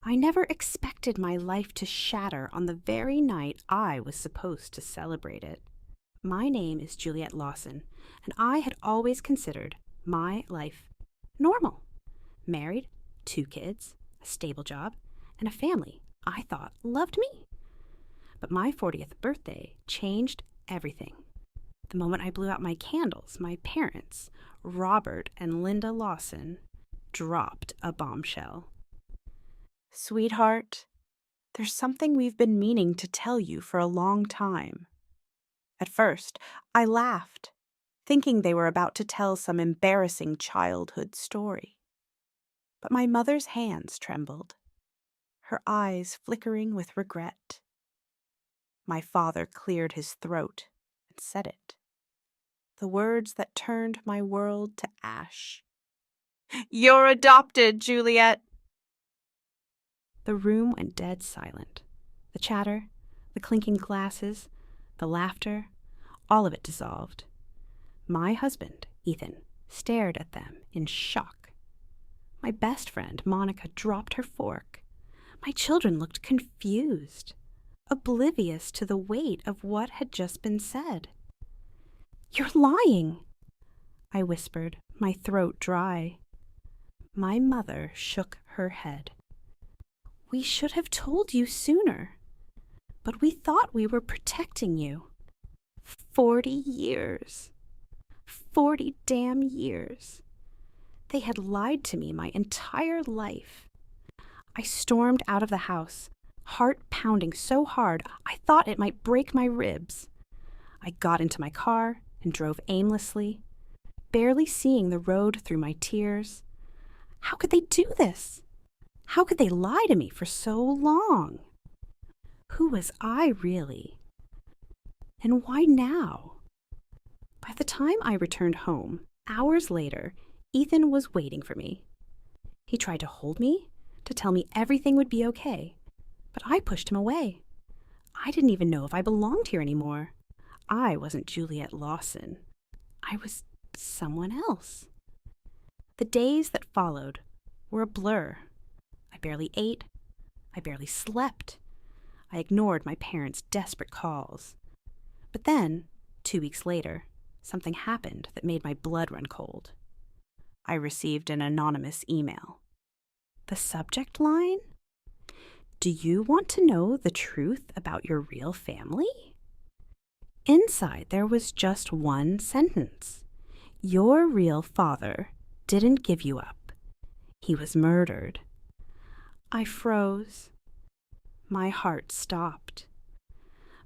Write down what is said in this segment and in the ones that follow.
I never expected my life to shatter on the very night I was supposed to celebrate it. My name is Juliet Lawson, and I had always considered my life normal. Married, 2 kids, a stable job, and a family I thought loved me. But my 40th birthday changed everything. The moment I blew out my candles, my parents, Robert and Linda Lawson, dropped a bombshell. "Sweetheart, there's something we've been meaning to tell you for a long time." At first, I laughed, thinking they were about to tell some embarrassing childhood story. But my mother's hands trembled, her eyes flickering with regret. My father cleared his throat and said it. The words that turned my world to ash. "You're adopted, Juliet!" The room went dead silent. The chatter, the clinking glasses, the laughter, all of it dissolved. My husband, Ethan, stared at them in shock. My best friend, Monica, dropped her fork. My children looked confused, oblivious to the weight of what had just been said. "You're lying," I whispered, my throat dry. My mother shook her head. "We should have told you sooner, but we thought we were protecting you. 40 years. 40 damn years. They had lied to me my entire life." I stormed out of the house, heart pounding so hard I thought it might break my ribs. I got into my car and drove aimlessly, barely seeing the road through my tears. How could they do this? How could they lie to me for so long? Who was I really? And why now? By the time I returned home, hours later, Ethan was waiting for me. He tried to hold me, to tell me everything would be okay, but I pushed him away. I didn't even know if I belonged here anymore. I wasn't Juliet Lawson. I was someone else. The days that followed were a blur. I barely ate. I barely slept. I ignored my parents' desperate calls. But then, 2 weeks later, something happened that made my blood run cold. I received an anonymous email. The subject line? "Do you want to know the truth about your real family?" Inside, there was just one sentence. "Your real father didn't give you up. He was murdered." I froze. My heart stopped.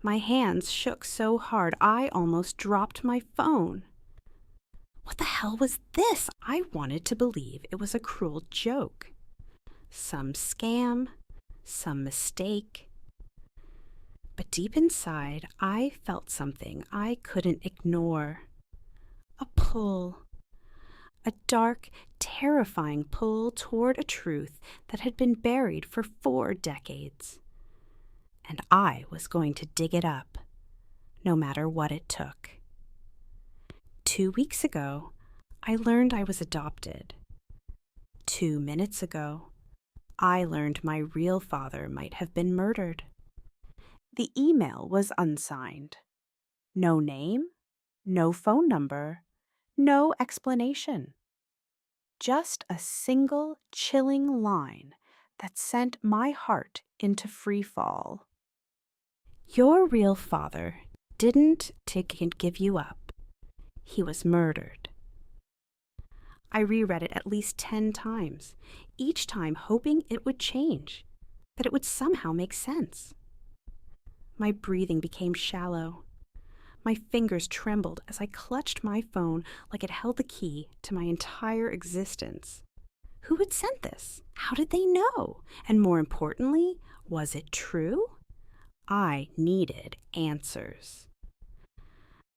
My hands shook so hard I almost dropped my phone. What the hell was this? I wanted to believe it was a cruel joke. Some scam, some mistake. But deep inside, I felt something I couldn't ignore. A pull. A dark, terrifying pull toward a truth that had been buried for 4 decades. And I was going to dig it up, no matter what it took. 2 weeks ago, I learned I was adopted. 2 minutes ago, I learned my real father might have been murdered. The email was unsigned. No name, no phone number, no explanation. Just a single chilling line that sent my heart into free fall. Your real father didn't give you up. He was murdered. I reread it at least 10 times, each time hoping it would change, that it would somehow make sense. My breathing became shallow. My fingers trembled as I clutched my phone like it held the key to my entire existence. Who had sent this? How did they know? And more importantly, was it true? I needed answers.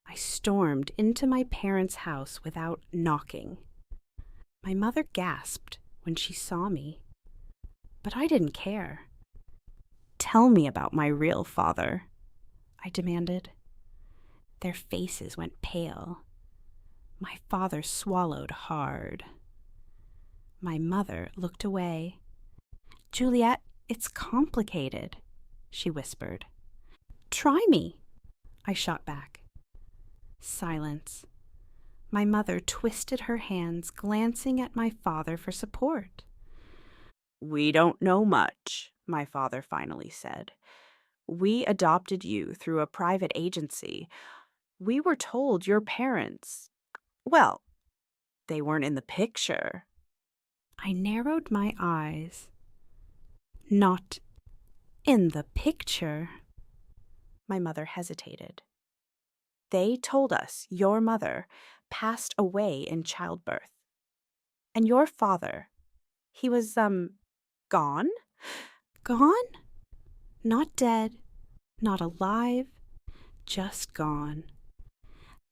I stormed into my parents' house without knocking. My mother gasped when she saw me, but I didn't care. "Tell me about my real father," I demanded. Their faces went pale. My father swallowed hard. My mother looked away. "Juliet, It's complicated, she whispered. Try me, I shot back. Silence. My mother twisted her hands, glancing at my father for support. We don't know much, my father finally said. We adopted you through a private agency. We were told your parents, well, they weren't in the picture. I narrowed my eyes. Not in the picture? My mother hesitated. They told us your mother passed away in childbirth. And your father, he was, gone? Gone? Not dead, not alive, just gone.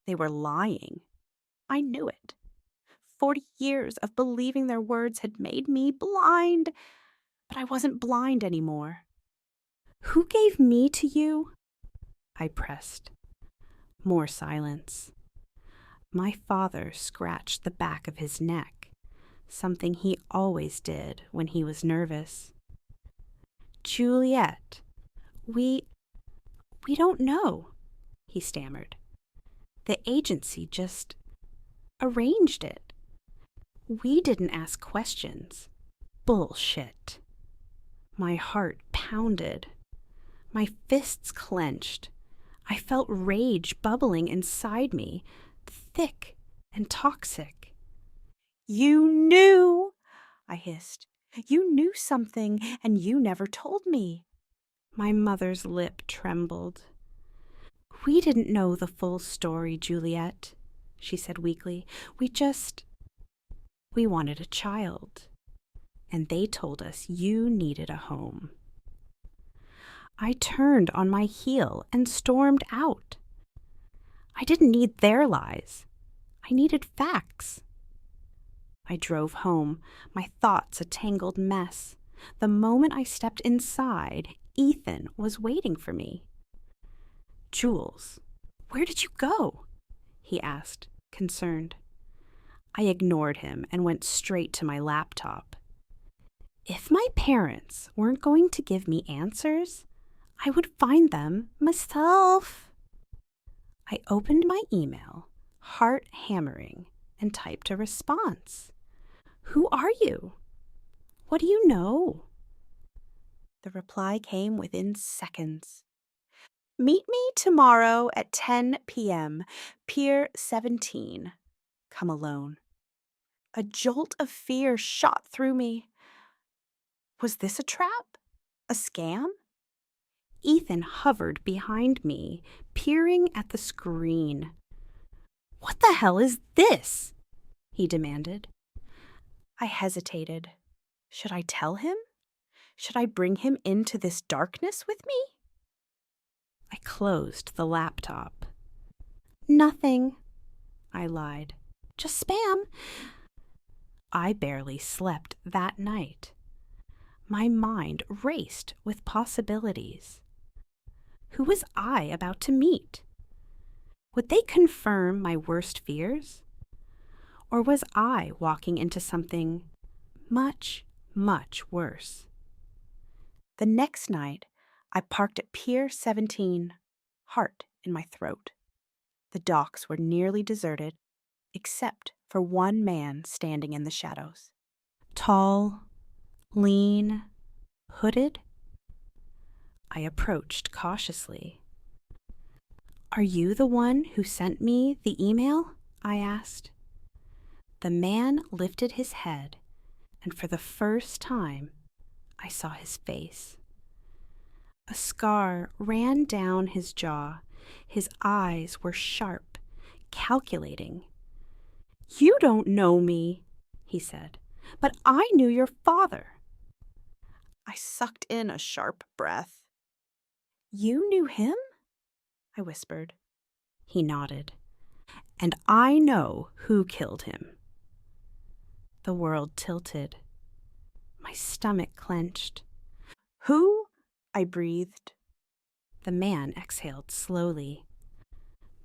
They were lying. I knew it. 40 years of believing their words had made me blind, but I wasn't blind anymore. Who gave me to you? I pressed. More silence. My father scratched the back of his neck, something he always did when he was nervous. Juliet, we don't know, he stammered. The agency just arranged it. We didn't ask questions. Bullshit. My heart pounded. My fists clenched. I felt rage bubbling inside me, thick and toxic. You knew, I hissed. You knew something, and you never told me. My mother's lip trembled. We didn't know the full story, Juliet, she said weakly. We wanted a child, and they told us you needed a home. I turned on my heel and stormed out. I didn't need their lies. I needed facts. I drove home, my thoughts a tangled mess. The moment I stepped inside, Ethan was waiting for me. Jules, where did you go? He asked, concerned. I ignored him and went straight to my laptop. If my parents weren't going to give me answers, I would find them myself. I opened my email, heart hammering, and typed a response. Who are you? What do you know? The reply came within seconds. Meet me tomorrow at 10 p.m., Pier 17. Come alone. A jolt of fear shot through me. Was this a trap? A scam? Ethan hovered behind me, peering at the screen. What the hell is this? He demanded. I hesitated. Should I tell him? Should I bring him into this darkness with me? I closed the laptop. Nothing, I lied. Just spam. I barely slept that night. My mind raced with possibilities. Who was I about to meet? Would they confirm my worst fears? Or was I walking into something much, much worse? The next night, I parked at Pier 17, heart in my throat. The docks were nearly deserted, except for one man standing in the shadows. Tall, lean, hooded. I approached cautiously. Are you the one who sent me the email? I asked. The man lifted his head, and for the first time, I saw his face. A scar ran down his jaw. His eyes were sharp, calculating. You don't know me, he said, but I knew your father. I sucked in a sharp breath. You knew him? I whispered. He nodded. And I know who killed him. The world tilted. My stomach clenched. Who? I breathed. The man exhaled slowly.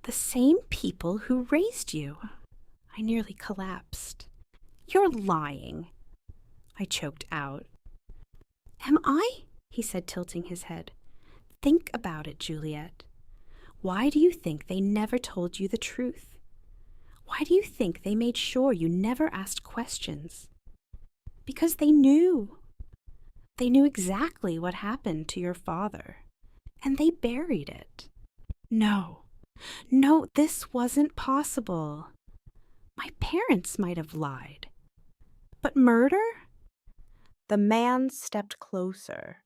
The same people who raised you. I nearly collapsed. You're lying, I choked out. Am I? He said, tilting his head. Think about it, Juliet. Why do you think they never told you the truth? Why do you think they made sure you never asked questions? Because they knew. They knew exactly what happened to your father, and they buried it. No, this wasn't possible. My parents might have lied. But murder? The man stepped closer.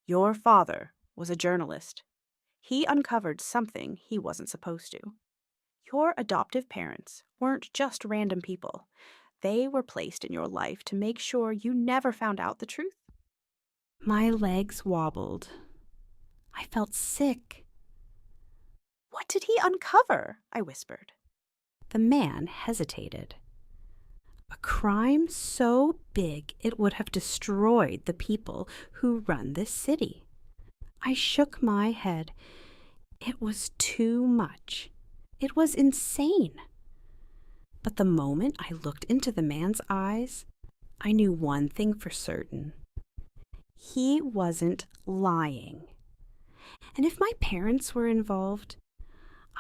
Your father was a journalist. He uncovered something he wasn't supposed to. Your adoptive parents weren't just random people. They were placed in your life to make sure you never found out the truth. My legs wobbled. I felt sick. What did he uncover? I whispered. The man hesitated. A crime so big it would have destroyed the people who run this city. I shook my head. It was too much. It was insane. But the moment I looked into the man's eyes, I knew one thing for certain. He wasn't lying. And if my parents were involved,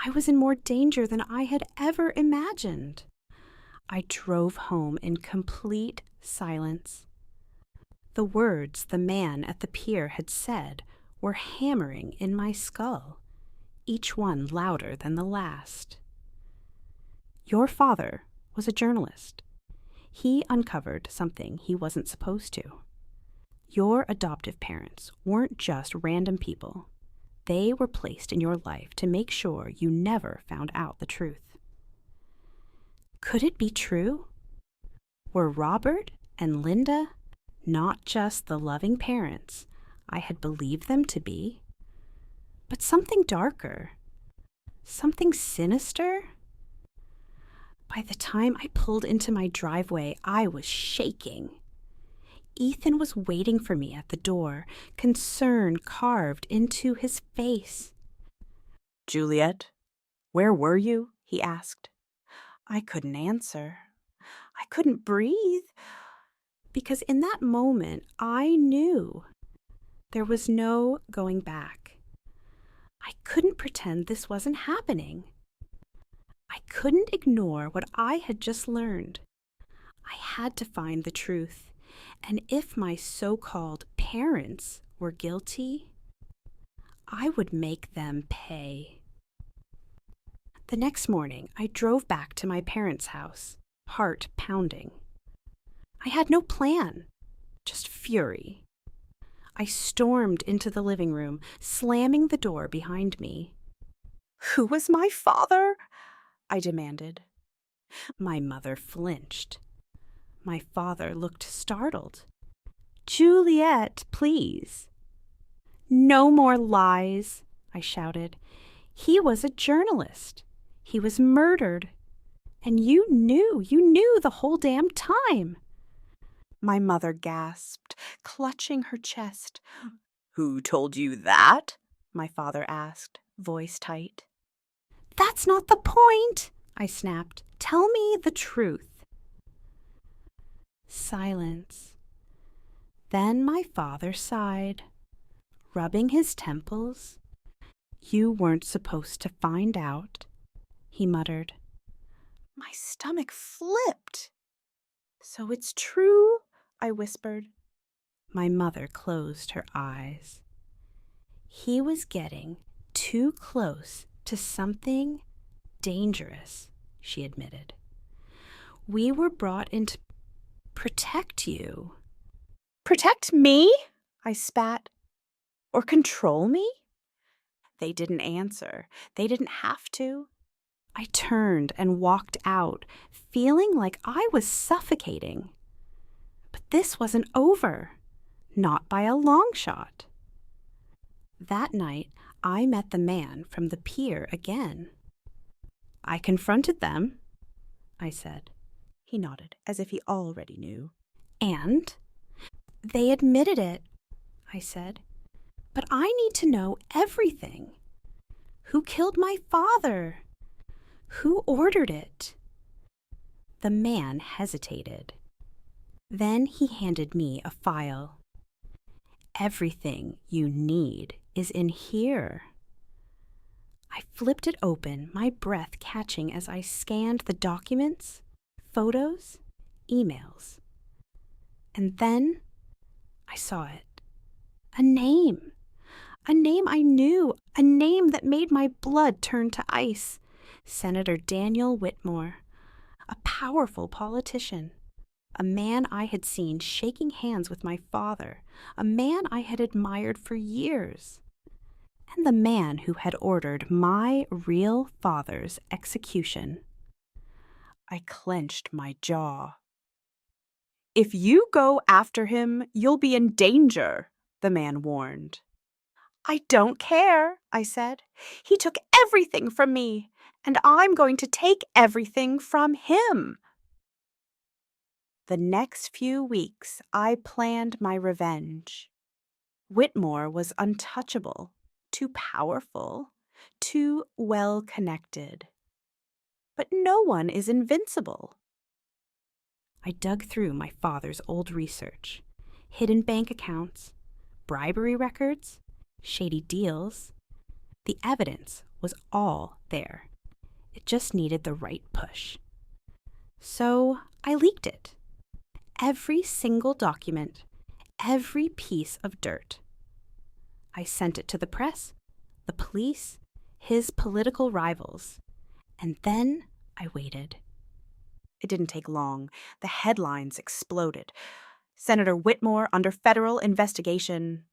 I was in more danger than I had ever imagined. I drove home in complete silence. The words the man at the pier had said were hammering in my skull, each one louder than the last. Your father was a journalist. He uncovered something he wasn't supposed to. Your adoptive parents weren't just random people. They were placed in your life to make sure you never found out the truth. Could it be true? Were Robert and Linda not just the loving parents I had believed them to be, but something darker, something sinister? By the time I pulled into my driveway, I was shaking. Ethan was waiting for me at the door, concern carved into his face. Juliet, where were you? He asked. I couldn't answer. I couldn't breathe. Because in that moment, I knew there was no going back. I couldn't pretend this wasn't happening. I couldn't ignore what I had just learned. I had to find the truth. And if my so-called parents were guilty, I would make them pay. The next morning, I drove back to my parents' house, heart pounding. I had no plan, just fury. I stormed into the living room, slamming the door behind me. Who was my father? I demanded. My mother flinched. My father looked startled. Juliet, please. No more lies, I shouted. He was a journalist. He was murdered. And you knew the whole damn time. My mother gasped, clutching her chest. Who told you that? My father asked, voice tight. That's not the point, I snapped. Tell me the truth. Silence. Then my father sighed, rubbing his temples. You weren't supposed to find out, he muttered. My stomach flipped. So it's true, I whispered. My mother closed her eyes. He was getting too close to something dangerous, she admitted. We were brought in to protect you. Protect me? I spat. Or control me? They didn't answer. They didn't have to. I turned and walked out, feeling like I was suffocating. But this wasn't over. Not by a long shot. That night, I met the man from the pier again. I confronted them, I said. He nodded, as if he already knew. And they admitted it, I said. But I need to know everything. Who killed my father? Who ordered it? The man hesitated. Then he handed me a file. Everything you need is in here. I flipped it open, my breath catching as I scanned the documents, photos, emails. And then I saw it. A name. A name I knew. A name that made my blood turn to ice. Senator Daniel Whitmore. A powerful politician. A man I had seen shaking hands with my father. A man I had admired for years. And the man who had ordered my real father's execution. I clenched my jaw. "If you go after him, you'll be in danger," the man warned. "I don't care," I said. "He took everything from me, and I'm going to take everything from him." The next few weeks, I planned my revenge. Whitmore was untouchable, too powerful, too well-connected. But no one is invincible. I dug through my father's old research, hidden bank accounts, bribery records, shady deals. The evidence was all there. It just needed the right push. So I leaked it. Every single document, every piece of dirt. I sent it to the press, the police, his political rivals. And then I waited. It didn't take long. The headlines exploded. Senator Whitmore under federal investigation.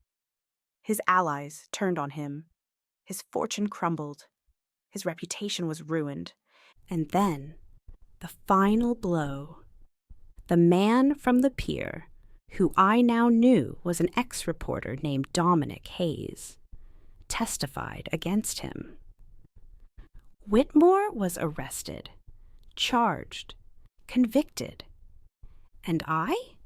His allies turned on him. His fortune crumbled. His reputation was ruined. And then, the final blow. The man from the pier, who I now knew was an ex-reporter named Dominic Hayes, testified against him. Whitmore was arrested, charged, convicted. And I?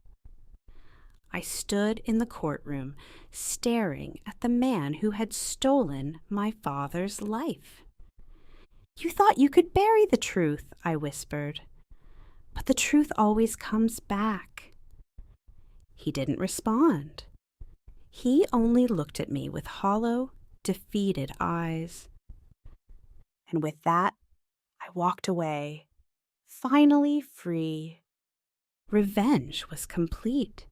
I stood in the courtroom, staring at the man who had stolen my father's life. "You thought you could bury the truth," I whispered. "But the truth always comes back." He didn't respond. He only looked at me with hollow, defeated eyes. And with that, I walked away, finally free. Revenge was complete.